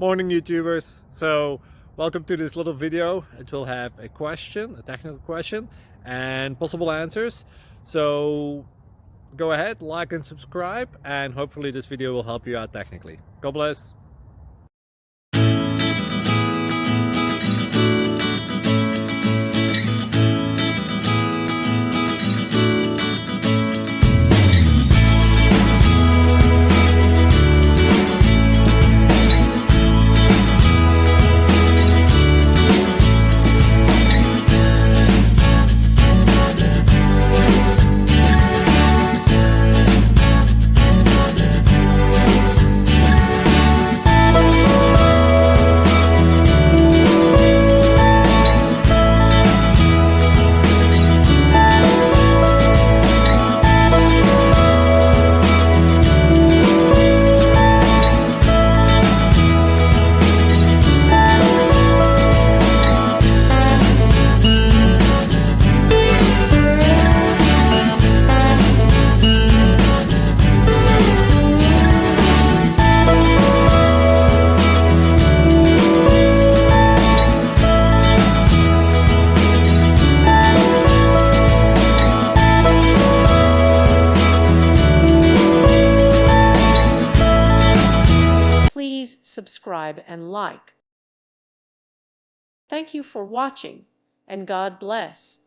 Morning YouTubers. So welcome to this little video. It will have a question, a technical question, and possible answers. So go ahead, like and subscribe, and hopefully this video will help you out technically. God bless. Please subscribe and like. Thank you for watching, and God bless.